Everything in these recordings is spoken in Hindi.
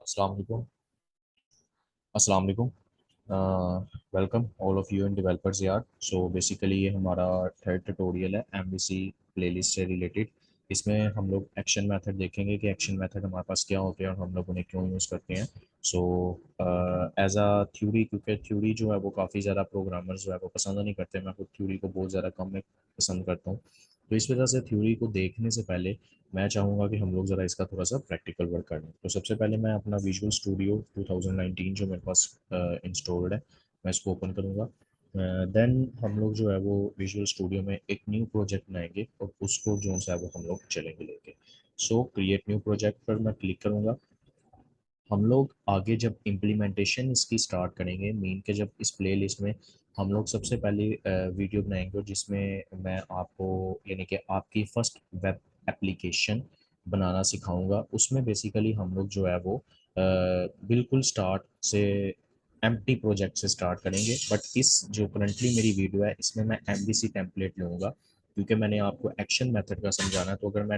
अस्सलाम वालेकुम। अस्सलाम वालेकुम। Welcome all of you and developers यार। सो बेसिकली ये हमारा थर्ड ट्यूटोरियल है एमवीसी प्लेलिस्ट से रिलेटेड। इसमें हम लोग एक्शन मेथड देखेंगे कि एक्शन मेथड हमारे पास क्या होते हैं और हम लोग उन्हें क्यों यूज़ करते हैं। सो एज अ थ्योरी, क्योंकि थ्योरी जो है वो काफ़ी ज़्यादा प्रोग्रामर्स जो है वो पसंद नहीं करते। मैं खुद थ्योरी को बहुत ज़्यादा कम में पसंद करता हूँ। तो इस वजह से थ्योरी को देखने से पहले मैं चाहूँगा कि हम लोग ज़रा इसका थोड़ा सा प्रैक्टिकल वर्क कर लें। तो सबसे पहले मैं अपना विजुअल स्टूडियो 2019 जो मेरे पास इंस्टॉल्ड है, मैं इसको ओपन करूँगा। देन हम लोग जो है वो विजुअल स्टूडियो में एक न्यू प्रोजेक्ट बनाएंगे और उसको जो है वो हम लोग चलेंगे लेके। सो क्रिएट न्यू प्रोजेक्ट पर मैं क्लिक करूँगा। हम लोग आगे जब इम्प्लीमेंटेशन इसकी स्टार्ट करेंगे मीन के, जब इस प्ले लिस्ट में हम लोग सबसे पहले वीडियो बनाएंगे और जिसमें मैं आपको यानी कि आपकी फर्स्ट वेब एप्लीकेशन बनाना सिखाऊंगा। उसमें बेसिकली हम लोग जो है वो बिल्कुल स्टार्ट से एम्प्टी प्रोजेक्ट से स्टार्ट करेंगे। बट इस जो करंटली मेरी वीडियो है इसमें मैं एमवीसी टेम्पलेट लूँगा, क्योंकि मैंने आपको एक्शन मेथड का समझाना है। तो अगर मैं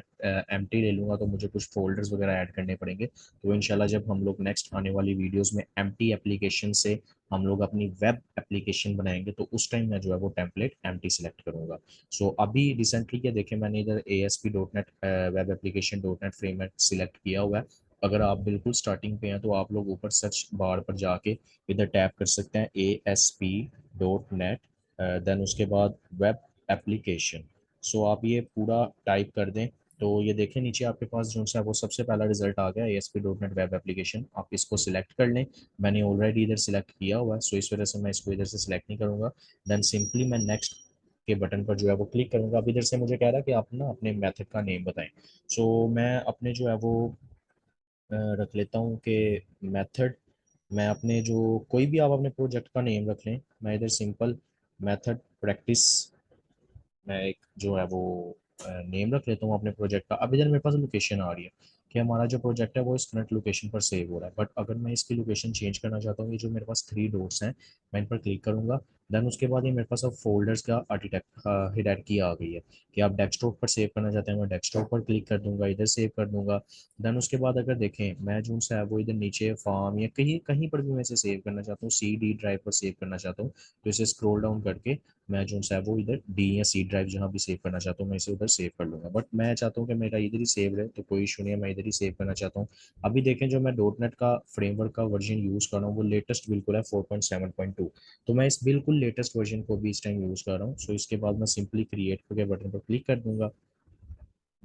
एम्प्टी ले लूँगा तो मुझे कुछ फोल्डर्स वगैरह ऐड करने पड़ेंगे। तो इंशाल्लाह जब हम लोग नेक्स्ट आने वाली वीडियोस में एम्प्टी एप्लीकेशन से हम लोग अपनी वेब एप्लीकेशन बनाएंगे तो उस टाइम मैं जो है वो टेम्पलेट एम्प्टी सेलेक्ट करूंगा। सो अभी रिसेंटली क्या देखें, मैंने इधर ASP.NET web application .NET framework select किया हुआ है। अगर आप बिल्कुल स्टार्टिंग पे हैं तो आप लोग ऊपर सर्च बार पर जाके इधर टैप कर सकते हैं ASP.NET, देन उसके बाद वेब एप्लीकेशन। सो आप ये पूरा टाइप कर दें तो ये देखें नीचे आपके पास जो सा वो सबसे पहला रिजल्ट आ गया ASP.NET वेब एप्लीकेशन। आप इसको सिलेक्ट कर लें। मैंने ऑलरेडी इधर सिलेक्ट किया हुआ है, सो इस वजह से मैं इसको इधर से सिलेक्ट नहीं करूंगा। देन सिंपली मैं नेक्स्ट के बटन पर जो है वो क्लिक करूंगा। अब इधर से मुझे कह रहा है कि आप ना अपने मेथड का नेम बताएं। सो मैं अपने जो है वो रख लेता हूँ कि मेथड। मैं अपने जो कोई भी आप अपने प्रोजेक्ट का नेम रख लें। मैं इधर सिंपल मेथड प्रैक्टिस मैं एक जो है वो नेम रख लेता हूँ अपने प्रोजेक्ट का। अब इधर मेरे पास लोकेशन आ रही है कि हमारा जो प्रोजेक्ट है वो इस करंट लोकेशन पर सेव हो रहा है। बट अगर मैं इसकी लोकेशन चेंज करना चाहता हूँ, ये जो मेरे पास थ्री डॉट्स हैं मैं इन पर क्लिक करूंगा। देन उसके बाद ये मेरे पास अब फोल्डर्स का आर्किटेक्ट हिडैरिकी आ गई है कि आप डेस्कटॉप पर सेव करना चाहते हैं। मैं डेस्कटॉप पर क्लिक कर दूंगा, इधर सेव कर दूंगा। देन उसके बाद अगर देखें मैं जो सा है वो इधर नीचे फॉर्म या कहीं कहीं पर भी मैं इसे सेव करना चाहता हूँ, CD ड्राइव पर सेव करना चाहता हूँ, तो इसे स्क्रॉल डाउन करके मैं जो है वो इधर D या C ड्राइव जहाँ भी सेव करना चाहता हूँ मैं इसे उधर सेव कर लूँगा। बट मैं चाहता हूँ कि मेरा इधर ही सेव रहे, तो कोई इशू नहीं है, मैं इधर ही सेव करना चाहता हूँ। अभी देखें जो मैं डॉट नेट का फ्रेमवर्क का वर्जन यूज़ कर रहा हूँ वो लेटेस्ट बिल्कुल है 4.7.2। तो मैं इस बिल्कुल लेटेस्ट वर्जन को भी इस टाइम यूज़ कर रहा हूँ। सो इसके बाद मैं सिंपली क्रिएट के बटन पर क्लिक कर दूंगा।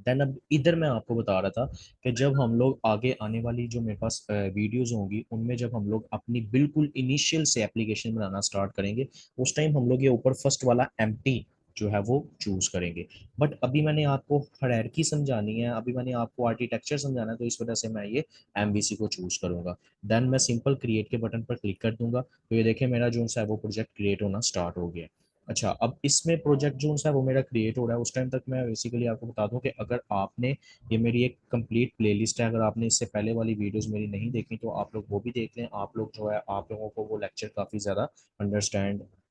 देन अब इधर मैं आपको बता रहा था कि जब हम लोग आगे आने वाली जो मेरे पास वीडियोस होंगी उनमें जब हम लोग अपनी बिल्कुल इनिशियल से एप्लीकेशन बनाना स्टार्ट करेंगे उस टाइम हम लोग ये ऊपर फर्स्ट वाला एम्प्टी जो है वो चूज करेंगे। बट अभी मैंने आपको हायरार्की समझानी है, अभी मैंने आपको आर्किटेक्चर समझाना है, तो इस वजह से मैं ये MVC को चूज करूंगा। देन मैं सिंपल क्रिएट के बटन पर क्लिक कर दूंगा तो ये देखें मेरा जो है वो प्रोजेक्ट क्रिएट होना स्टार्ट हो गया। अच्छा, अब इसमें प्रोजेक्ट जो है वो मेरा क्रिएट हो रहा है। उस टाइम तक मैं बेसिकली आपको बता दूं कि अगर आपने ये मेरी एक कंप्लीट प्लेलिस्ट है, अगर आपने इससे पहले वाली वीडियोस मेरी नहीं देखी तो आप लोग वो भी देख लें। आप लोग जो है आप लोगों को वो लेक्चर काफ़ी ज़्यादा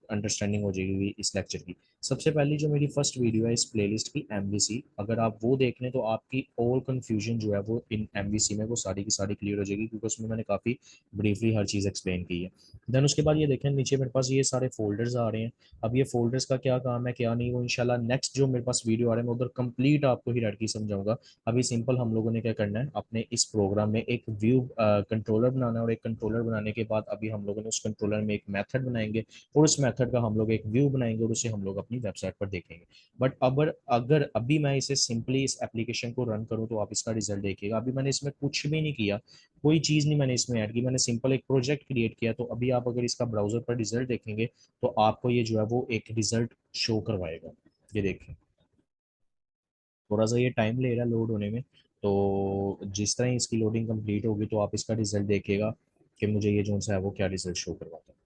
अंडरस्टैंडिंग हो जाएगी इस लेक्चर की। सबसे पहली जो मेरी फर्स्ट वीडियो है इस प्लेलिस्ट की MVC, अगर आप वो देख लें तो आपकी ऑल कन्फ्यूजन जो है वो इन MVC में वो सारी की सारी क्लियर हो जाएगी, क्योंकि उसमें मैंने काफ़ी ब्रीफली हर चीज़ एक्सप्लेन की है। देन उसके बाद ये देखें नीचे मेरे पास ये सारे फोल्डर्स आ रहे हैं। अब ये फोल्डर्स का क्या काम है क्या नहीं वो इंशाल्लाह नेक्स्ट जो मेरे पास वीडियो आ रहा है मैं उधर कंप्लीट आपको ही लड़की समझाऊंगा। अभी सिंपल हम लोगों ने क्या करना है, अपने इस प्रोग्राम में एक व्यू कंट्रोलर बनाना है, और एक कंट्रोलर बनाने के बाद अभी हम लोगों ने उस कंट्रोलर में एक मेथड बनाएंगे और उस मेथड का हम लोग एक व्यू बनाएंगे और उसे हम लोग अपनी वेबसाइट पर देखेंगे। बट अगर अगर अभी मैं इसे सिंपली इस एप्लीकेशन को रन करूं तो आप इसका रिजल्ट देखिएगा। अभी मैंने इसमें कुछ भी नहीं किया, कोई चीज़ नहीं मैंने इसमें ऐड की, मैंने सिंपल एक प्रोजेक्ट क्रिएट किया। तो अभी आप अगर इसका ब्राउजर पर रिजल्ट देखेंगे तो आपको ये जो है वो एक रिजल्ट शो करवाएगा। ये देखें, थोड़ा सा ये टाइम ले रहा है लोड होने में। तो जिस तरह ही इसकी लोडिंग कंप्लीट होगी तो आप इसका रिजल्ट देखिएगा कि मुझे ये जो सा है वो क्या रिजल्ट शो करवाता है।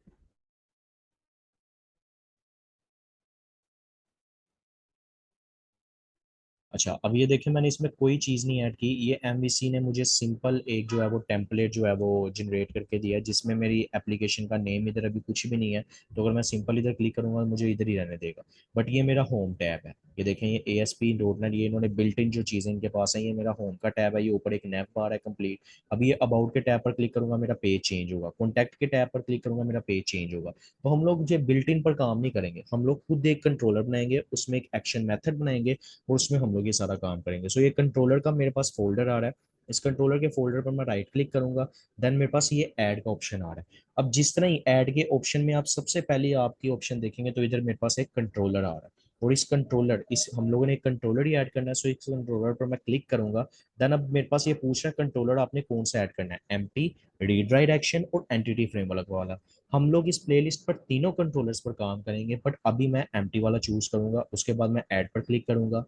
अच्छा, अब ये देखें मैंने इसमें कोई चीज़ नहीं ऐड की। ये एमवीसी ने मुझे सिंपल एक जो है वो टेम्पलेट जो है वो जनरेट करके दिया है, जिसमें मेरी एप्लीकेशन का नेम इधर अभी कुछ भी नहीं है। तो अगर मैं सिंपल इधर क्लिक करूंगा मुझे इधर ही रहने देगा। बट ये मेरा होम टैब है। ये देखें, ये ASP.NET, ये इन्होंने बिल्ट इन जो चीज़ें इनके पास है, ये मेरा होम का टैब है। ये ऊपर एक नैप बार है कंप्लीट। अभी ये अबाउट के टैब पर क्लिक करूंगा मेरा पेज चेंज होगा, कॉन्टैक्ट के टैब पर क्लिक करूंगा मेरा पेज चेंज होगा। तो हम लोग जो बिल्ट इन पर काम नहीं करेंगे, हम लोग खुद एक कंट्रोलर बनाएंगे, उसमें एक एक्शन मेथड बनाएंगे और उसमें हम लोग ये सारा काम करेंगे। सो ये कंट्रोलर का मेरे पास फोल्डर आ रहा है। इस कंट्रोलर के फोल्डर पर मैं राइट क्लिक करूंगा। देन मेरे पास ये ऐड का ऑप्शन आ रहा है। अब जिस तरह ही ऐड के ऑप्शन में आप सबसे पहले आपकी ऑप्शन देखेंगे तो इधर मेरे पास एक कंट्रोलर आ रहा है। और इस कंट्रोलर, इस हम लोगों ने एक कंट्रोलर ही ऐड करना है। सो इस कंट्रोलर पर मैं क्लिक करूंगा। देन अब मेरे पास ये पूछ रहा है कंट्रोलर आपने कौन सा ऐड करना है, एम्प्टी, रीड राइट एक्शन और एंटिटी फ्रेमवर्क वाला। हम लोग इस प्लेलिस्ट पर तीनों कंट्रोलर्स पर काम करेंगे, बट अभी मैं एम्प्टी वाला चूज करूंगा। उसके बाद मैं ऐड पर क्लिक करूंगा।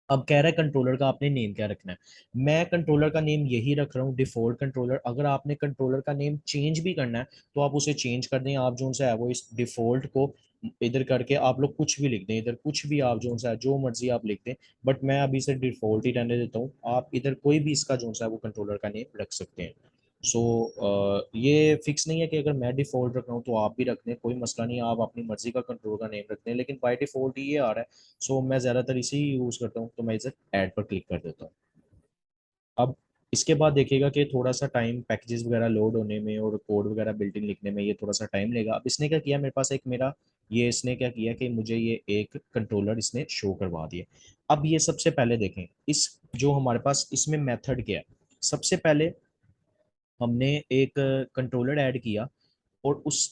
अब कह रहा है कंट्रोलर का आपने नेम क्या रखना है। मैं कंट्रोलर का नेम यही रख रहा हूँ, डिफॉल्ट कंट्रोलर। अगर आपने कंट्रोलर का नेम चेंज भी करना है तो आप उसे चेंज कर दें। आप जो सा है वो इस डिफॉल्ट को इधर करके आप लोग कुछ भी लिख दें, इधर कुछ भी आप जो सा है जो मर्जी आप लिख दें। बट मैं अभी इसे डिफॉल्ट ही रहने देता हूँ। आप इधर कोई भी इसका जो सा है वो कंट्रोलर का नेम रख सकते हैं। सो ये फिक्स नहीं है कि अगर मैं डिफॉल्ट रख रहा हूँ तो आप भी रख दें, कोई मसला नहीं है। आप अपनी मर्जी का कंट्रोल का नेम रख दें, लेकिन बाय डिफॉल्ट ये आ रहा है। सो मैं ज़्यादातर इसे ही यूज़ करता हूँ। तो मैं इसे ऐड पर क्लिक कर देता हूँ। अब इसके बाद देखिएगा कि थोड़ा सा टाइम पैकेजेस वगैरह लोड होने में और कोड वगैरह बिल्ट इन लिखने में ये थोड़ा सा टाइम लेगा। अब इसने क्या किया, मेरे पास एक मेरा ये इसने क्या किया कि मुझे ये एक कंट्रोलर इसने शो करवा दिया। अब ये सबसे पहले देखें, इस जो हमारे पास इसमें मेथड क्या है। सबसे पहले हमने एक कंट्रोलर ऐड किया, और उस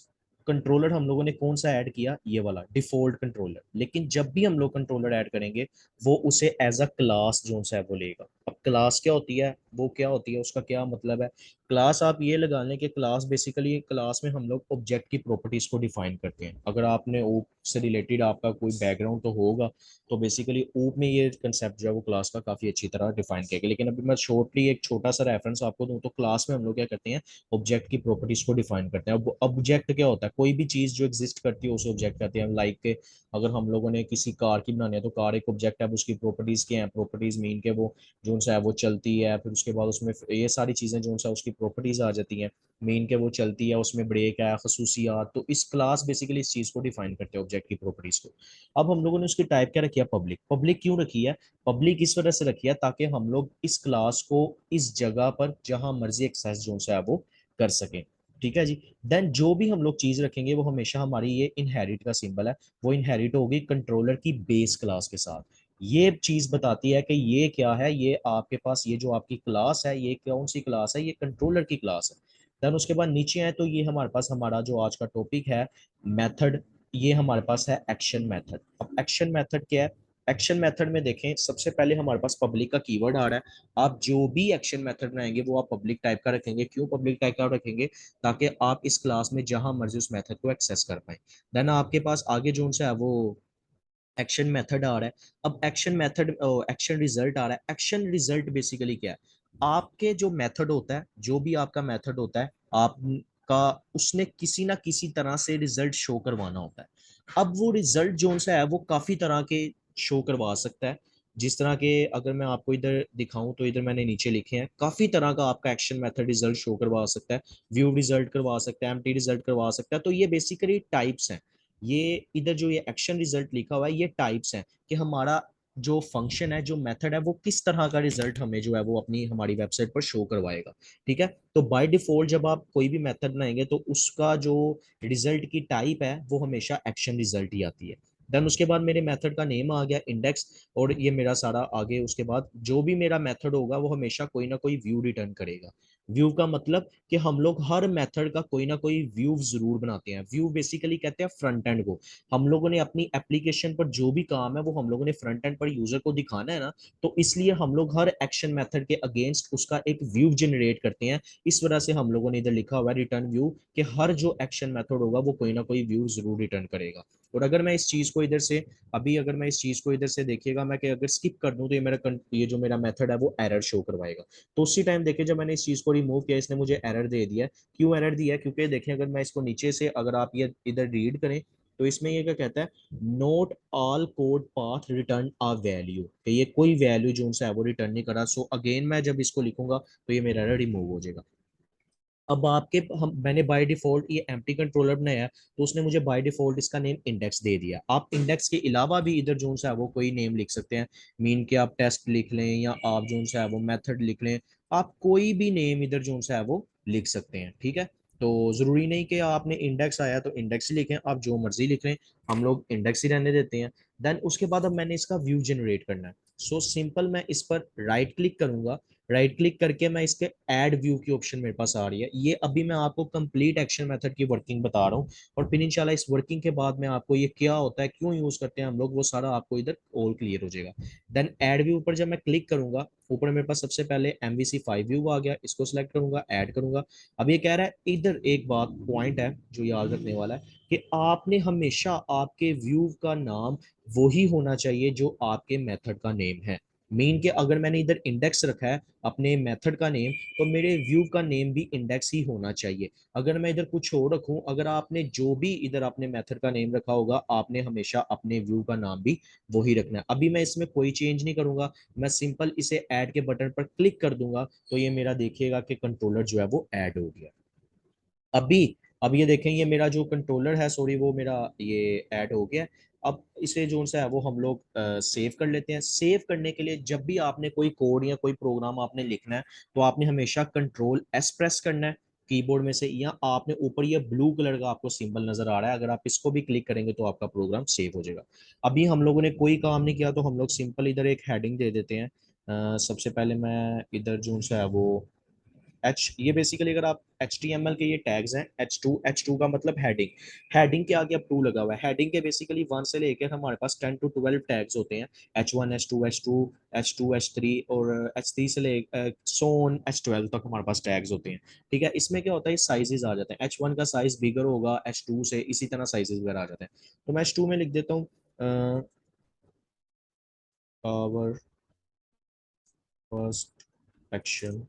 कंट्रोलर हम लोगों ने कौन सा ऐड किया, ये वाला डिफॉल्ट कंट्रोलर। लेकिन जब भी हम लोग कंट्रोलर ऐड करेंगे वो उसे एज अ क्लास जो सा है वो लेगा। अब क्लास क्या होती है, वो क्या होती है, उसका क्या मतलब है। क्लास आप ये लगा लें कि क्लास बेसिकली, क्लास में हम लोग ऑब्जेक्ट की प्रॉपर्टीज को डिफाइन करते हैं। अगर आपने ओप से रिलेटेड आपका कोई बैकग्राउंड तो होगा, तो बेसिकली ओप में ये कंसेप्ट जो है वो क्लास का काफी अच्छी तरह डिफाइन किया गया। लेकिन अभी मैं शॉर्टली एक छोटा सा रेफरेंस आपको दूं, तो क्लास में हम लोग क्या करते हैं, ऑब्जेक्ट की प्रॉपर्टीज को डिफाइन करते हैं। अब ऑब्जेक्ट क्या होता है, कोई भी चीज जो एग्जिस्ट करती है उसे ऑब्जेक्ट कहते हैं। लाइक के अगर हम लोगों ने किसी कार की बनानी है तो कार एक ऑब्जेक्ट है। अब उसकी प्रॉपर्टीज क्या है, प्रॉपर्टीज मीन के वो जो सा है वो चलती है, फिर उसके बाद उसमें ये सारी चीजें जो सा उसकी प्रॉपर्टीज आ जाती हैं। मीन के वो चलती है, उसमें ब्रेक है, खसूसियात। तो इस क्लास बेसिकली इस चीज को डिफाइन करते हैं, ऑब्जेक्ट की प्रॉपर्टीज को। अब हम लोगों ने उसकी टाइप क्या रखी है, पब्लिक। पब्लिक क्यों रखी है, पब्लिक इस वजह से रखी है ताकि हम लोग इस क्लास को इस जगह पर जहां मर्जी एक्सेस जो सा है वो कर सकें। ठीक है जी। देन जो भी हम लोग चीज रखेंगे वो हमेशा हमारी ये इनहेरिट का सिंबल है, वो इनहेरिट होगी कंट्रोलर की बेस क्लास के साथ। ये चीज बताती है कि ये क्या है, ये आपके पास ये जो आपकी क्लास है ये कौन सी क्लास है, ये कंट्रोलर की क्लास है। देन उसके बाद नीचे आए तो ये हमारे पास हमारा जो आज का टॉपिक है, मेथड। ये हमारे पास है एक्शन मेथड। अब एक्शन मेथड क्या है, एक्शन मेथड में देखें सबसे पहले हमारे पास पब्लिक का कीवर्ड आ रहा है। आप जो भी एक्शन मेथड बनाएंगे वो आप पब्लिक टाइप का रखेंगे। क्यों पब्लिक टाइप का रखेंगे, ताकि आप इस क्लास में जहां मर्जी उस मेथड को एक्सेस कर पाए। देन आपके पास आगे जो सा है वो एक्शन मेथड आ रहा है। अब एक्शन मेथड, एक्शन रिजल्ट आ रहा है। एक्शन रिजल्ट बेसिकली क्या है, आपके जो मेथड होता है, जो भी आपका मेथड होता है आपका, उसने किसी ना किसी तरह से रिजल्ट शो करवाना होता है। अब वो रिजल्ट जो सा है वो काफी तरह के शो करवा सकता है। जिस तरह के अगर मैं आपको इधर दिखाऊं तो इधर मैंने नीचे लिखे हैं, काफी तरह का आपका एक्शन मेथड रिजल्ट शो करवा सकता है। व्यू रिजल्ट करवा सकता है, एम्प्टी रिजल्ट करवा सकता है। तो ये बेसिकली टाइप्स हैं। ये इधर जो ये एक्शन रिजल्ट लिखा हुआ है ये टाइप्स हैं कि हमारा जो फंक्शन है, जो मेथड है, वो किस तरह का रिजल्ट हमें जो है वो अपनी हमारी वेबसाइट पर शो करवाएगा। ठीक है। तो बाय डिफॉल्ट जब आप कोई भी मेथड बनाएंगे तो उसका जो रिजल्ट की टाइप है वो हमेशा एक्शन रिजल्ट ही आती है। देन उसके बाद मेरे मेथड का नेम आ गया इंडेक्स, और ये मेरा सारा आगे उसके बाद जो भी मेरा मेथड होगा वो हमेशा कोई ना कोई व्यू रिटर्न करेगा। व्यू का मतलब कि हम लोग हर मेथड का कोई ना कोई व्यू जरूर बनाते हैं। व्यू बेसिकली कहते हैं फ्रंट एंड को। हम लोगों ने अपनी एप्लीकेशन पर जो भी काम है वो हम लोगों ने फ्रंट एंड पर यूजर को दिखाना है ना। तो इसलिए हम लोग हर एक्शन मेथड के अगेंस्ट उसका एक व्यू जनरेट करते हैं। इस वजह से हम लोगों ने इधर लिखा हुआ है रिटर्न व्यू, कि हर जो एक्शन मेथड होगा वो कोई ना कोई व्यू जरूर रिटर्न करेगा। और अगर मैं इस चीज को इधर से, अभी अगर मैं इस चीज को इधर से देखिएगा मैं कि अगर स्किप कर दूं तो ये मेरा ये जो मेरा मेथड है वो एरर शो करवाएगा। तो उसी टाइम देखिए जब मैंने इस चीज को रिमूव किया इसने मुझे एरर दे दिया। क्यों एरर दिया है, क्योंकि देखिए अगर मैं इसको नीचे से अगर आप ये इधर रीड करें तो इसमें ये क्या कहता है, note all code path return a value, कि ये कोई वैल्यू जो उनसे है वो रिटर्न नहीं करा। सो अगेन मैं जब इसको लिखूंगा तो ये मेरा रिमूव हो जाएगा। अब आपके हम मैंने बाय डिफॉल्ट ये एम्प्टी कंट्रोलर बनाया है, तो उसने मुझे बाय डिफॉल्ट इसका नेम इंडेक्स दे दिया। आप इंडेक्स के अलावा भी इधर जो सा है वो कोई नेम लिख सकते हैं, मीन के आप टेस्ट लिख लें या आप जो सा है वो मेथड लिख लें, आप कोई भी नेम इधर जो सा है वो लिख सकते हैं, ठीक है। तो जरूरी नहीं कि आपने इंडेक्स आया तो इंडेक्स ही लिखें, आप जो मर्जी लिख लें, हम लोग इंडेक्स ही रहने देते हैं। देन उसके बाद अब मैंने इसका व्यू जनरेट करना है। सो सिंपल, मैं इस पर राइट क्लिक करूंगा, राइट क्लिक करके मैं इसके ऐड व्यू की ऑप्शन मेरे पास आ रही है। ये अभी मैं आपको कंप्लीट एक्शन मेथड की वर्किंग बता रहा हूँ, और फिर इंशाल्लाह इस वर्किंग के बाद मैं आपको ये क्या होता है, क्यों यूज करते हैं हम लोग, वो सारा आपको इधर ऑल क्लियर हो जाएगा। देन ऐड व्यू पर जब मैं क्लिक करूंगा, ऊपर मेरे पास सबसे पहले MVC5 व्यू आ गया, इसको सिलेक्ट करूंगा, ऐड करूंगा। अब ये कह रहा है, इधर एक बात पॉइंट है जो याद रखने वाला है, कि आपने हमेशा आपके व्यू का नाम वही होना चाहिए जो आपके मेथड का नेम है। मीन के अगर मैंने इधर इंडेक्स रखा है अपने मेथड का नेम, तो मेरे व्यू का नेम भी इंडेक्स ही होना चाहिए। अगर मैं इधर कुछ और रखूं, अगर आपने जो भी इधर अपने मेथड का नेम रखा होगा, आपने हमेशा अपने व्यू का नाम भी वही रखना है। अभी मैं इसमें कोई चेंज नहीं करूंगा, मैं सिंपल इसे ऐड के बटन पर क्लिक कर दूंगा, तो ये मेरा देखिएगा कि कंट्रोलर जो है वो ऐड हो गया। अभी अब ये देखें, ये मेरा जो कंट्रोलर है, सॉरी, वो मेरा ये ऐड हो गया है। अब इसे जो सा है वो हम लोग सेव कर लेते हैं। सेव करने के लिए जब भी आपने कोई कोड या कोई प्रोग्राम आपने लिखना है, तो आपने हमेशा कंट्रोल S प्रेस करना है कीबोर्ड में से, या आपने ऊपर ये ब्लू कलर का आपको सिंबल नजर आ रहा है, अगर आप इसको भी क्लिक करेंगे तो आपका प्रोग्राम सेव हो जाएगा। अभी हम लोगों ने कोई काम नहीं किया, तो हम लोग सिंपल इधर एक हेडिंग दे देते हैं। सबसे पहले मैं इधर जो सा है वो ये बेसिकली अगर आप HTML के ये टैग्स हैं, H2 का मतलब हेडिंग, हेडिंग के आगे अब टू लगा हुआ है। हेडिंग के बेसिकली 1 से लेकर हमारे पास 10 to 12 टैग्स होते हैं, H1 H2 H3 और H3 से ले सोन H12 तक हमारे पास टैग्स होते हैं। ठीक है, इसमें क्या होता है, साइजेस आ जाते हैं, H1 का साइज बिगर होगा H2 से, इसी तरह साइजेस वगैरह आ जाते हैं। तो मैं H2 में लिख देता हूँ आवर फर्स्ट एक्शन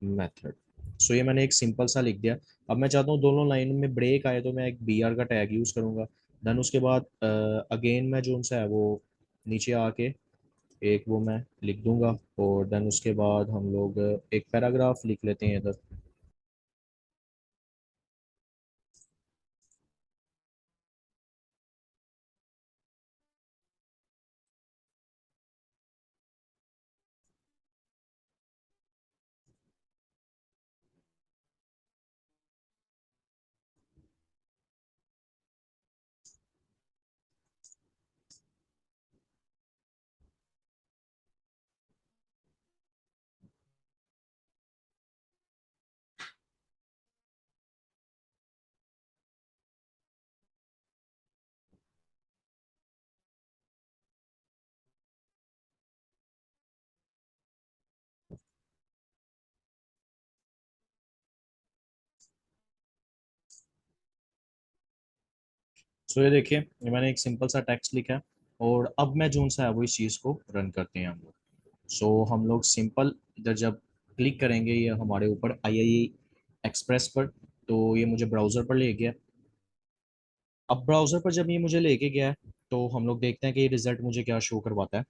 मेथड। सो ये मैंने एक सिंपल सा लिख दिया। अब मैं चाहता हूँ दोनों लाइन में ब्रेक आए, तो मैं एक BR का टैग यूज करूंगा। देन उसके बाद अगेन मैं जो सा है वो नीचे आके एक वो मैं लिख दूंगा, और देन उसके बाद हम लोग एक पैराग्राफ लिख लेते हैं इधर। सो ये देखिए, ये मैंने एक सिंपल सा टेक्स्ट लिखा है, और अब मैं जो सा है वो इस चीज़ को रन करते हैं हम लोग। सो हम लोग सिंपल इधर जब क्लिक करेंगे ये हमारे ऊपर IIE एक्सप्रेस पर, तो ये मुझे ब्राउज़र पर ले गया। अब ब्राउज़र पर जब ये मुझे लेके गया है, तो हम लोग देखते हैं कि ये रिजल्ट मुझे क्या शो करवाता है।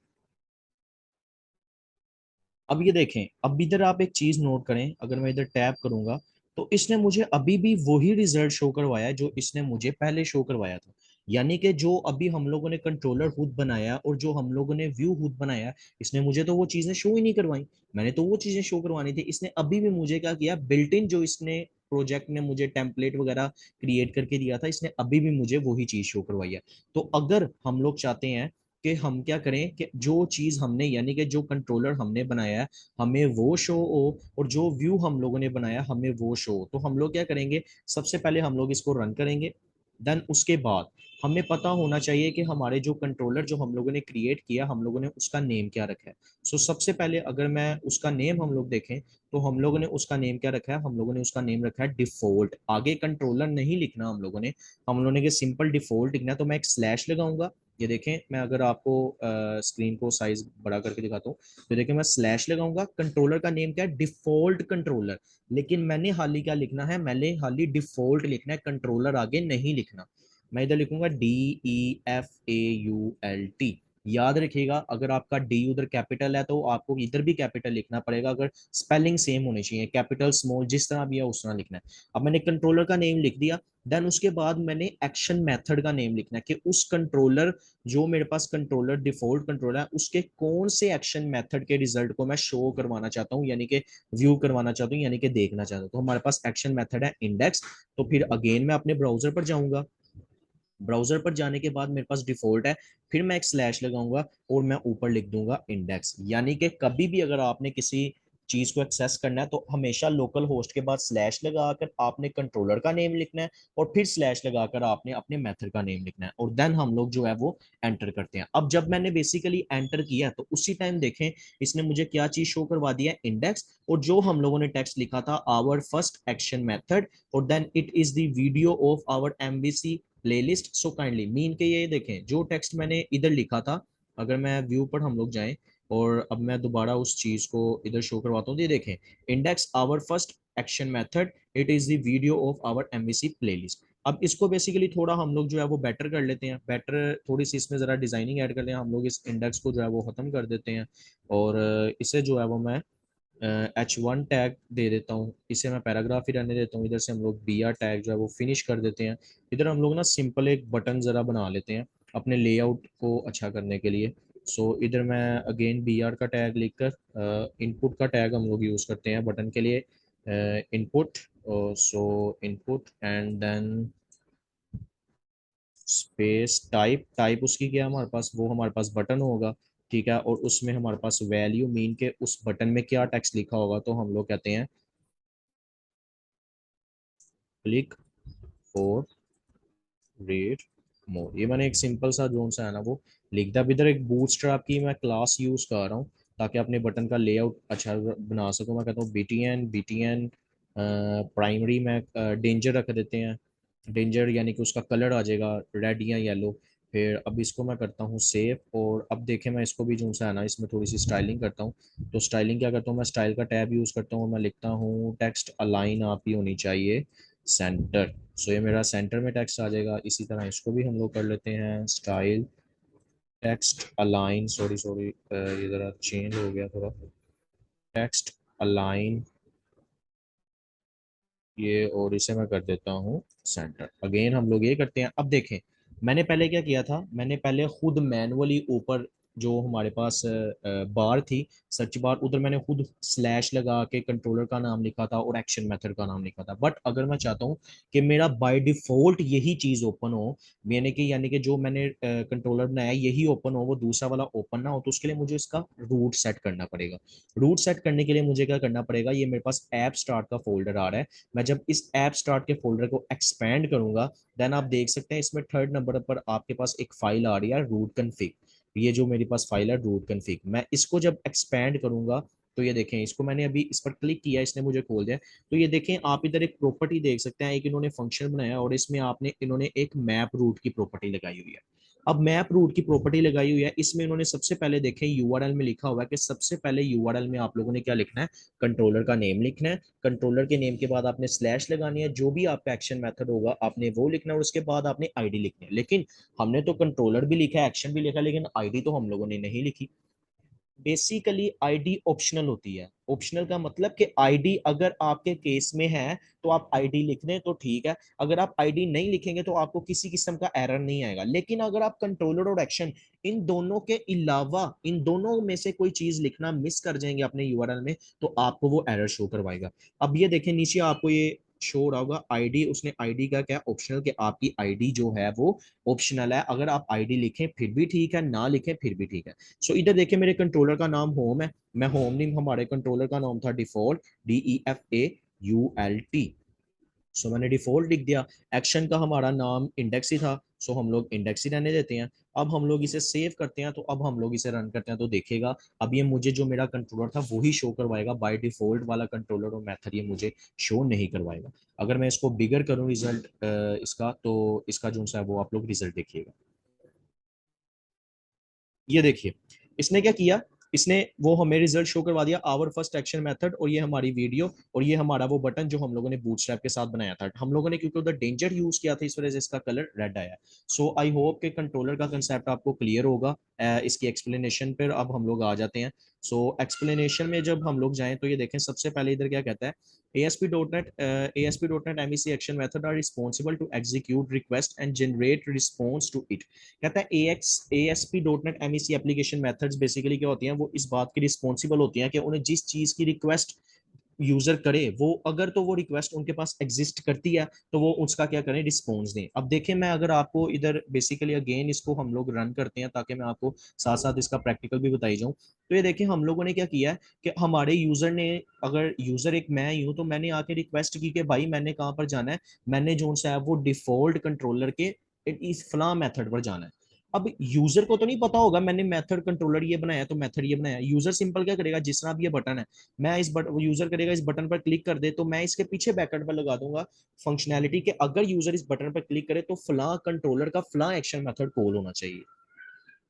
अब ये देखें, अब इधर आप एक चीज नोट करें, अगर मैं इधर टैप करूंगा, तो इसने मुझे अभी भी वही रिजल्ट शो करवाया है जो इसने मुझे पहले शो करवाया था। यानी कि जो अभी हम लोगों ने कंट्रोलर हुड बनाया और जो हम लोगों ने व्यू हुड बनाया, इसने मुझे तो वो चीजें शो ही नहीं करवाई। मैंने तो वो चीजें शो करवानी थी, इसने अभी भी मुझे क्या किया, बिल्ट इन जो इसने प्रोजेक्ट में मुझे टेम्पलेट वगैरह क्रिएट करके दिया था, इसने अभी भी मुझे वही चीज शो करवाई है। तो अगर हम लोग चाहते हैं कि हम क्या करें, कि जो चीज हमने यानी कि जो कंट्रोलर हमने बनाया है हमें वो शो हो, और जो व्यू हम लोगों ने बनाया हमें वो शो हो, तो हम लोग क्या करेंगे, सबसे पहले हम लोग इसको रन करेंगे। देन उसके बाद हमें पता होना चाहिए कि हमारे जो कंट्रोलर जो हम लोगों ने क्रिएट किया, हम लोगों ने उसका नेम क्या रखा है। सो सबसे पहले अगर मैं उसका नेम हम लोग देखें, तो हम लोगों ने उसका नेम क्या रखा है, हम लोगों ने उसका नेम रखा है डिफॉल्ट। आगे कंट्रोलर नहीं लिखना हम लोगों ने सिंपल डिफॉल्ट लिखना है। तो मैं एक स्लैश लगाऊंगा, ये देखें, मैं अगर आपको स्क्रीन को साइज बड़ा करके दिखाता हूँ, तो देखिए मैं स्लैश लगाऊंगा, कंट्रोलर का नेम क्या है, डिफॉल्ट कंट्रोलर। लेकिन मैंने हाल ही क्या लिखना है, मैंने हाल ही डिफॉल्ट लिखना है, कंट्रोलर आगे नहीं लिखना। मैं इधर लिखूंगा DEFAULT। याद रखिएगा, अगर आपका डी उधर कैपिटल है तो आपको इधर भी कैपिटल लिखना पड़ेगा। अगर स्पेलिंग सेम होनी चाहिए, कैपिटल स्मॉल जिस तरह भी है उस तरह लिखना है। अब मैंने कंट्रोलर का नेम लिख दिया, देन उसके बाद मैंने एक्शन मेथड का नेम लिखना है कि उस कंट्रोलर, जो मेरे पास कंट्रोलर डिफॉल्ट कंट्रोलर है, उसके कौन से एक्शन मेथड के रिजल्ट को मैं शो करवाना चाहता हूँ, यानी कि व्यू करवाना चाहता हूँ, यानी कि देखना चाहता हूँ। तो हमारे पास एक्शन मेथड है इंडेक्स। तो फिर अगेन मैं अपने ब्राउजर पर जाऊंगा, ब्राउजर पर जाने के बाद मेरे पास डिफॉल्ट है, फिर मैं एक स्लैश लगाऊंगा और मैं ऊपर लिख दूंगा इंडेक्स। यानी कि कभी भी अगर आपने किसी चीज को एक्सेस करना है तो हमेशा लोकल होस्ट के बाद स्लैश लगाकर आपने कंट्रोलर का नेम लिखना है, और फिर स्लैश लगाकर आपने अपने मेथड का नेम लिखना है, और देन हम लोग जो है वो एंटर करते हैं। अब जब मैंने बेसिकली एंटर किया तो उसी टाइम देखें इसने मुझे क्या चीज शो करवा दिया, इंडेक्स। और जो हम लोगों ने टेक्स्ट लिखा था, आवर फर्स्ट एक्शन मेथड, और then it is the video of our MVC playlist so kindly mean के, ये देखें जो टेक्स्ट मैंने इधर लिखा था, अगर मैं व्यू पर हम लोग जाएं और अब मैं दोबारा उस चीज को इधर शो करवाता हूँ, ये देखें index our first action method, it is the video of our MVC playlist. अब इसको बेसिकली थोड़ा हम लोग जो है वो बेटर कर लेते हैं, बेटर थोड़ी सी इसमें जरा डिजाइनिंग ऐड कर लें हम लोग, इस इंडेक्स को जो है वो खत्म कर देते हैं, और इसे जो है वो मैं H1 टैग दे देता हूँ, इसे मैं पैराग्राफ ही रहने देता हूँ। इधर से हम लोग BR टैग जो है वो फिनिश कर देते हैं। इधर हम लोग ना सिंपल एक बटन ज़रा बना लेते हैं अपने लेआउट को अच्छा करने के लिए। सो इधर मैं अगेन BR का टैग लिखकर इनपुट का टैग हम लोग यूज़ करते हैं बटन के लिए, input. So input and then space type, type उसकी क्या है हमारे पास, वो हमारे पास बटन होगा, ठीक है। और उसमें हमारे पास वैल्यू मीन के उस बटन में क्या टेक्स्ट लिखा होगा, तो हम लोग कहते हैं क्लिक और रीड मोर। ये मैंने एक सिंपल सा जोन सा है ना वो लिख दिया। अब इधर एक बूटस्ट्रैप की मैं क्लास यूज कर रहा हूँ ताकि अपने बटन का लेआउट अच्छा बना सकूँ। मैं कहता हूँ BTN प्राइमरी में डेंजर रख देते हैं, डेंजर यानी कि उसका कलर आ जाएगा रेड या येलो। फिर अब इसको मैं करता हूँ सेव, और अब देखें मैं इसको भी जो सा है ना इसमें थोड़ी सी स्टाइलिंग करता हूँ। तो स्टाइलिंग क्या करता हूँ, मैं स्टाइल का टैब यूज़ करता हूँ, मैं लिखता हूँ टेक्स्ट अलाइन आपकी होनी चाहिए सेंटर। सो ये मेरा सेंटर में टेक्स्ट आ जाएगा। इसी तरह इसको भी हम लोग कर लेते हैं style text align, sorry sorry ये ज़रा चेंज हो गया थोड़ा, टेक्स्ट अलाइन ये, और इसे मैं कर देता हूँ सेंटर। अगेन हम लोग ये करते हैं। अब देखें मैंने पहले क्या किया था, मैंने पहले खुद मैनुअली ऊपर जो हमारे पास बार थी, सर्च बार, उधर मैंने खुद स्लैश लगा के कंट्रोलर का नाम लिखा था और एक्शन मेथड का नाम लिखा था। बट अगर मैं चाहता हूँ कि मेरा बाय डिफॉल्ट यही चीज ओपन हो, यानी कि जो मैंने कंट्रोलर बनाया यही ओपन हो, वो दूसरा वाला ओपन ना हो, तो उसके लिए मुझे इसका रूट सेट करना पड़ेगा। रूट सेट करने के लिए मुझे क्या करना पड़ेगा, ये मेरे पास ऐप स्टार्ट का फोल्डर आ रहा है, मैं जब इस ऐप स्टार्ट के फोल्डर को एक्सपैंड करूंगा, देन आप देख सकते हैं इसमें थर्ड नंबर पर आपके पास एक फाइल आ रही है रूट कन्फिग। ये जो मेरे पास फाइल है रूट कन्फिग, मैं इसको जब एक्सपैंड करूंगा तो ये देखें, इसको मैंने अभी इस पर क्लिक किया, इसने मुझे खोल दिया। तो ये देखें आप इधर एक प्रॉपर्टी देख सकते हैं, एक इन्होंने फंक्शन बनाया और इसमें इन्होंने एक मैप रूट की प्रॉपर्टी लगाई हुई है। अब मैप रूट की प्रॉपर्टी लगाई हुई है, इसमें इन्होंने सबसे पहले देखें यूआरएल में लिखा हुआ है कि सबसे पहले यूआरएल में आप लोगों ने क्या लिखना है, कंट्रोलर का नेम लिखना है। कंट्रोलर के नेम के बाद आपने स्लैश लगानी है, जो भी आपका एक्शन मेथड होगा आपने वो लिखना है, और उसके बाद आपने आईडी लिखनी है। लेकिन हमने तो कंट्रोलर भी लिखा है, एक्शन भी लिखा है, लेकिन आईडी तो हम लोगों ने नहीं लिखी। बेसिकली आईडी ऑप्शनल होती है। ऑप्शनल का मतलब कि आईडी अगर आपके केस में है तो आप आईडी लिख दें तो ठीक है, अगर आप आईडी नहीं लिखेंगे तो आपको किसी किस्म का एरर नहीं आएगा। लेकिन अगर आप कंट्रोलर और एक्शन इन दोनों के अलावा इन दोनों में से कोई चीज लिखना मिस कर जाएंगे अपने यूआरएल में, तो आपको वो एरर शो करवाएगा। अब ये देखें नीचे आपको ये शो हो रहा होगा आईडी, उसने आईडी का क्या ऑप्शनल, कि आपकी आईडी जो है वो ऑप्शनल है। अगर आप आईडी लिखें फिर भी ठीक है, ना लिखें फिर भी ठीक है। सो इधर देखिए मेरे कंट्रोलर का नाम होम है, मैं होम नेम, हमारे कंट्रोलर का नाम था डिफॉल्ट, DEFAULT। सो मैंने डिफॉल्ट लिख दिया। एक्शन का हमारा नाम इंडेक्स ही था, सो हम लोग इंडेक्स ही रहने देते हैं। अब हम लोग इसे सेव करते हैं, तो अब हम लोग इसे रन करते हैं तो देखेगा अब ये मुझे जो मेरा कंट्रोलर था वही शो करवाएगा, बाय डिफॉल्ट वाला कंट्रोलर और मेथड ये मुझे शो नहीं करवाएगा। अगर मैं इसको बिगर करूं रिजल्ट इसका, तो इसका जो सा है वो आप लोग रिजल्ट देखिएगा। ये देखिए इसने क्या किया, इसने वो हमें रिजल्ट शो करवा दिया, आवर फर्स्ट एक्शन मेथड, और ये हमारी वीडियो, और ये हमारा वो बटन जो हम लोगों ने बूटस्ट्रैप के साथ बनाया था। हम लोगों ने क्योंकि उधर डेंजर यूज किया था, इस वजह से इसका कलर रेड आया। सो आई होप कि कंट्रोलर का कंसेप्ट आपको क्लियर होगा। इसकी एक्सप्लेनेशन पर अब हम लोग आ जाते हैं। सो एक्सप्लेनेशन में जब हम लोग जाएं तो ये देखें, सबसे पहले इधर क्या कहता है, ASP.NET MEC action method are responsible to execute request and generate response to it। कहता है ASP.NET MEC application methods basically क्या होती हैं, वो इस बात की रिस्पॉन्सिबल होती हैं कि उन्हें जिस चीज की रिक्वेस्ट यूजर करे, वो अगर तो वो रिक्वेस्ट उनके पास एग्जिस्ट करती है तो वो उसका क्या करें, रिस्पॉन्स दें। अब देखें, मैं अगर आपको इधर बेसिकली अगेन इसको हम लोग रन करते हैं ताकि मैं आपको साथ साथ इसका प्रैक्टिकल भी बताई जाऊं। तो ये देखें, हम लोगों ने क्या किया है कि हमारे यूजर ने, अगर यूजर एक मैं ही हूं, तो मैंने आके रिक्वेस्ट की कि भाई मैंने कहाँ पर जाना है, मैंने जो सा है वो डिफॉल्ट कंट्रोलर के इस फला मेथड पर जाना है। अब यूजर को तो नहीं पता होगा मैंने मेथड कंट्रोलर ये बनाया तो मेथड ये बनाया। यूजर सिंपल क्या करेगा, जिस तरह अब ये बटन है, मैं इस बटन, यूजर करेगा इस बटन पर क्लिक कर दे, तो मैं इसके पीछे बैकेंड पर लगा दूंगा फंक्शनैलिटी के अगर यूजर इस बटन पर क्लिक करे तो फला कंट्रोलर का फला एक्शन मेथड कॉल होना चाहिए।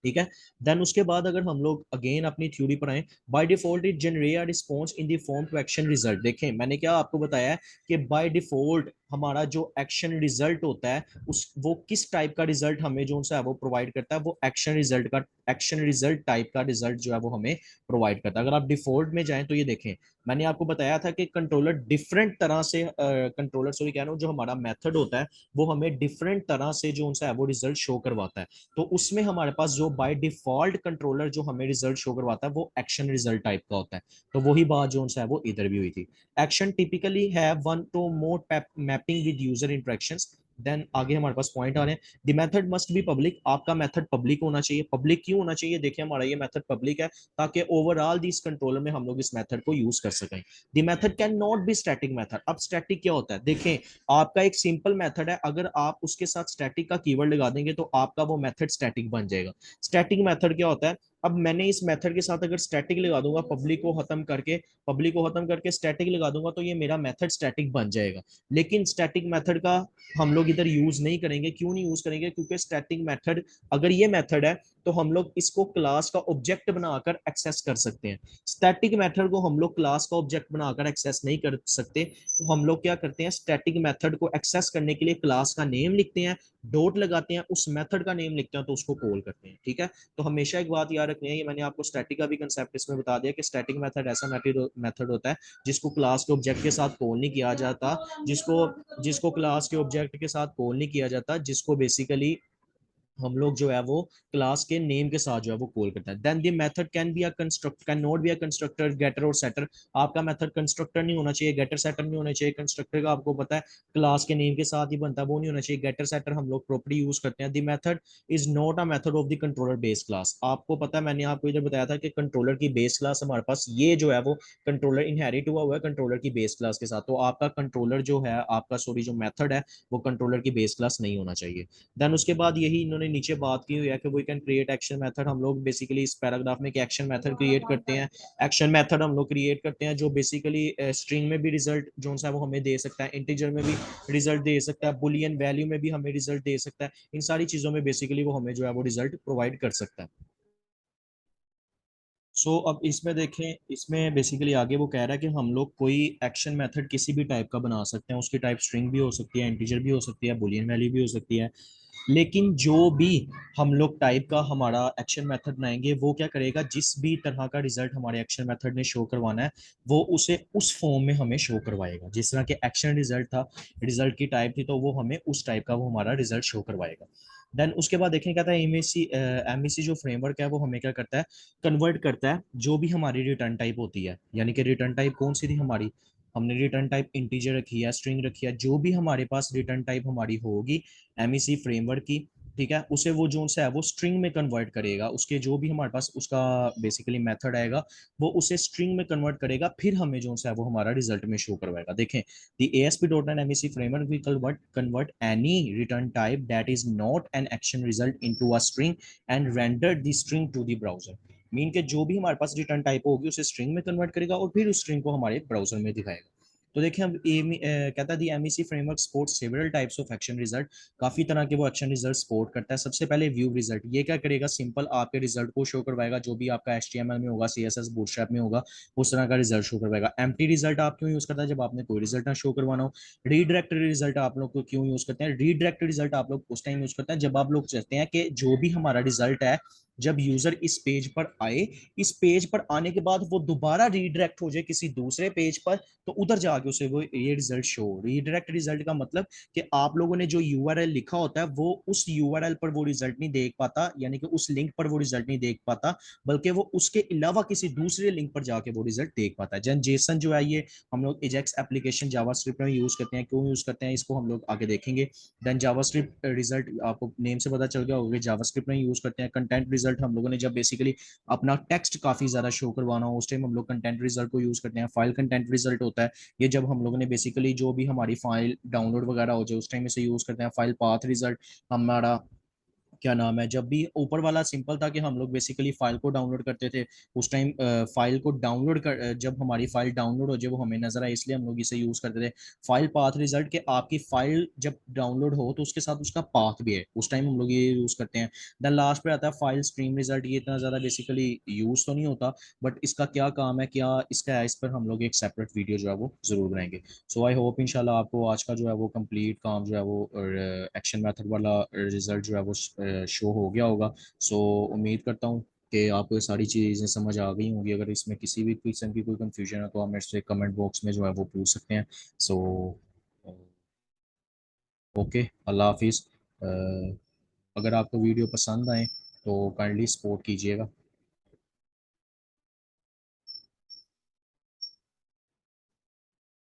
ठीक है। देन उसके बाद अगर हम लोग अगेन अपनी थ्योरी पर आए, by default it generate response in the form to action result. देखें, मैंने क्या आपको बताया है कि बाय डिफॉल्ट हमारा जो एक्शन रिजल्ट होता है, उस वो किस टाइप का रिजल्ट हमें जो है वो प्रोवाइड करता है, वो एक्शन रिजल्ट का, एक्शन रिजल्ट टाइप का रिजल्ट जो है वो हमें प्रोवाइड करता है। अगर आप डिफॉल्ट में जाएं तो ये देखें, मैंने आपको बताया था कि कंट्रोलर डिफरेंट तरह से, कंट्रोलर सॉरी कह रहा हूँ, जो हमारा मेथड होता है वो हमें डिफरेंट तरह से जो है वो रिजल्ट शो करवाता है। तो उसमें हमारे पास जो बाय डिफॉल्ट कंट्रोलर जो हमें रिजल्ट शो करवाता है वो एक्शन रिजल्ट टाइप का होता है। तो वही बात जो है वो इधर भी हुई थी। एक्शन टिपिकली है one to more mapping with user interactions. Then आगे हमारे पास पॉइंट आ रहे हैं, the method must be public. आपका मेथड पब्लिक होना चाहिए। पब्लिक क्यों होना चाहिए, देखिए हमारा ये मेथड पब्लिक है ताकि ओवरऑल दिस कंट्रोलर में हम लोग इस मेथड को यूज कर सकें। The method can not B static method. अब स्टैटिक क्या होता है, देखें आपका एक सिंपल मेथड है, अगर आप उसके साथ स्टैटिक का कीवर्ड लगा देंगे तो आपका वो मेथड स्टैटिक बन जाएगा। स्टैटिक मेथड क्या होता है, अब मैंने इस मेथड के साथ अगर स्टैटिक लगा दूंगा, पब्लिक को खत्म करके स्टैटिक लगा दूंगा, तो ये मेरा मेथड स्टैटिक बन जाएगा। लेकिन स्टैटिक मेथड का हम लोग इधर यूज नहीं करेंगे। क्यों नहीं यूज करेंगे, क्योंकि स्टैटिक मेथड, अगर ये मेथड है तो हम लोग इसको क्लास का ऑब्जेक्ट बनाकर एक्सेस कर सकते हैं। स्टैटिक मेथड को हम लोग क्लास का ऑब्जेक्ट बनाकर एक्सेस नहीं कर सकते। तो हम लोग क्या करते हैं, स्टैटिक मेथड को एक्सेस करने के लिए क्लास का नेम लिखते हैं, डॉट लगाते हैं, उस मेथड का नेम लिखते हैं, तो उसको कॉल करते हैं। ठीक है। तो हमेशा एक बात याद रखनी है, ये मैंने आपको स्टैटिक का भी कंसेप्ट इसमें बता दिया कि स्टैटिक मेथड ऐसा मेथड होता है जिसको क्लास के ऑब्जेक्ट के साथ कॉल नहीं किया जाता, जिसको जिसको क्लास के ऑब्जेक्ट के साथ कॉल नहीं किया जाता, जिसको बेसिकली हम लोग जो है वो क्लास के नेम के साथ जो है वो कॉल करता है। Then the method can be a construct, can not be a constructor, getter और सेटर। आपका मेथड कंस्ट्रक्टर नहीं होना चाहिए, गेटर सेटर नहीं होना चाहिए। कंस्ट्रक्टर का आपको पता है क्लास के नेम के साथ ही बनता है, वो नहीं होना चाहिए। गेटर सेटर हम लोग प्रॉपर्टी यूज करते हैं। The method is not a method of the controller base class. आपको पता है, मैंने आपको इधर बताया था कि कंट्रोलर की बेस क्लास हमारे पास ये जो है वो कंट्रोलर इनहेरिट हुआ है कंट्रोलर की बेस क्लास के साथ। तो आपका कंट्रोलर जो है, आपका सॉरी जो मेथड है वो कंट्रोलर की बेस क्लास नहीं होना चाहिए। देन उसके बाद यही इन्होंने नीचे बात की हुई है कि we can create action method. हम लोग बेसिकली इस पैराग्राफ में एक्शन मेथड क्रिएट करते हैं। एक्शन मेथड हम लोग क्रिएट करते हैं जो बेसिकली स्ट्रिंग में भी रिजल्ट जो सा वो हमें दे सकता है, इंटीजर में भी रिजल्ट दे सकता है, बुलियन वैल्यू में भी हमें रिजल्ट दे सकता है। इन सारी चीजों में बेसिकली वो हमें जो है वो रिजल्ट प्रोवाइड कर सकता है। अब इसमें देखें, इसमें बेसिकली आगे वो कह रहा है कि हम लोग कोई एक्शन मेथड किसी भी टाइप का बना सकते हैं। उसकी टाइप स्ट्रिंग भी हो सकती है, इंटीजर भी हो सकती है, बुलियन वैल्यू भी हो सकती है। लेकिन जो भी हम लोग टाइप का हमारा एक्शन मेथड बनाएंगे, वो क्या करेगा, जिस भी तरह का रिजल्ट हमारे एक्शन मेथड ने शो करवाना है वो उसे उस फॉर्म में हमें शो करवाएगा। जिस तरह के एक्शन रिजल्ट था, रिजल्ट की टाइप थी, तो वो हमें उस टाइप का वो हमारा रिजल्ट शो करवाएगा। देन उसके बाद देखें क्या था, एमएसी जो फ्रेमवर्क है वो हमें क्या करता है, कन्वर्ट करता है जो भी हमारी रिटर्न टाइप होती है। यानी कि रिटर्न टाइप कौन सी थी हमारी, हमने रिटर्न टाइप इंटीजर रखी है, स्ट्रिंग रखी है, जो भी हमारे पास रिटर्न टाइप हमारी होगी एमईसी फ्रेमवर्क की, ठीक है, उसे वो जो सा है वो स्ट्रिंग में कन्वर्ट करेगा। उसके जो भी हमारे पास उसका बेसिकली मेथड आएगा वो उसे स्ट्रिंग में कन्वर्ट करेगा, फिर हमें जो सा है वो हमारा रिजल्ट में शो करवाएगा। देखें, the ASP.NET MEC framework will convert any return type that is not an action result into a string and render the string to the browser। Mean के जो भी हमारे पास रिटर्न टाइप होगी उसे स्ट्रिंग में कन्वर्ट करेगा और फिर उस स्ट्रिंग को हमारे ब्राउजर में दिखाएगा। तो देखिए अब कहता है the MEC framework support several types of action result. काफी तरह के वो एक्शन रिजल्ट सपोर्ट करता है। सबसे पहले व्यू रिजल्ट, ये क्या करेगा, सिंपल आपके रिजल्ट को शो करवाएगा, जो भी आपका एचटीएमएल में होगा, सीएसएस बूटस्ट्रैप में होगा, उस तरह का रिजल्ट शो करवाएगा। एम्प्टी रिजल्ट आप क्यों यूज करता है, जब आपने कोई रिजल्ट ना शो करवाना हो। रीडायरेक्टेड रिजल्ट आप लोग को क्यों यूज करते हैं, रीडायरेक्टेड रिजल्ट आप लोग उस टाइम यूज करते हैं जब आप लोग चाहते हैं कि जो भी हमारा रिजल्ट है, जब यूजर इस पेज पर आए, इस पेज पर आने के बाद वो दोबारा रीडायरेक्ट हो जाए किसी दूसरे पेज पर, तो उधर जाके उसे वो ये रिजल्ट शो। रीडायरेक्ट रिजल्ट का मतलब कि आप लोगों ने जो यूआरएल लिखा होता है वो उस यूआरएल पर वो रिजल्ट नहीं देख पाता, यानी कि उस लिंक पर वो रिजल्ट नहीं देख पाता, बल्कि वो उसके अलावा किसी दूसरे लिंक पर जाके वो रिजल्ट देख पाता है। जन जेसन जो है ये हम लोग एजेक्स एप्लीकेशन जावास्क्रिप्ट में यूज करते हैं। क्यों यूज करते हैं इसको हम लोग आगे देखेंगे। देन जावास्क्रिप्ट रिजल्ट आपको नेम से पता चल गया होगा, जावास्क्रिप्ट में यूज करते हैं। कंटेंट रिजल्ट हम लोगों ने जब बेसिकली अपना टेक्स्ट काफी ज्यादा शो करवाना हो, उस टाइम हम लोग कंटेंट रिजल्ट को यूज करते हैं। फाइल कंटेंट रिजल्ट होता है, ये जब हम लोगों ने बेसिकली जो भी हमारी फाइल डाउनलोड वगैरह हो जाए उस टाइम इसे यूज करते हैं। फाइल पाथ रिजल्ट हमारा क्या नाम है, जब भी ऊपर वाला सिंपल था कि हम लोग बेसिकली फाइल को डाउनलोड करते थे, उस टाइम फाइल को डाउनलोड कर जब हमारी फाइल डाउनलोड हो जाए वो हमें नजर आए, इसलिए हम लोग इसे यूज करते थे। फाइल पाथ रिजल्ट के आपकी फाइल जब डाउनलोड हो तो उसके साथ उसका पाथ भी है, उस टाइम हम लोग ये यूज करते हैं। देन लास्ट पे आता है फाइल स्ट्रीम रिजल्ट। ये इतना ज्यादा बेसिकली यूज तो नहीं होता, बट इसका क्या काम है, क्या इसका है, इस पर हम लोग एक सेपरेट वीडियो जो है वो जरूर बनाएंगे। सो आई होप इंशाल्लाह आपको आज का जो है वो कंप्लीट काम जो है वो एक्शन मेथड वाला रिजल्ट जो है वो शो हो गया होगा। सो उम्मीद करता हूँ कि आपको ये सारी चीज़ें समझ आ गई होंगी। अगर इसमें किसी भी किस्म की कोई कंफ्यूजन है तो आप मेरे से कमेंट बॉक्स में जो है वो पूछ सकते हैं। सो ओके, अल्लाह हाफिज़। अगर आपको वीडियो पसंद आए तो काइंडली सपोर्ट कीजिएगा।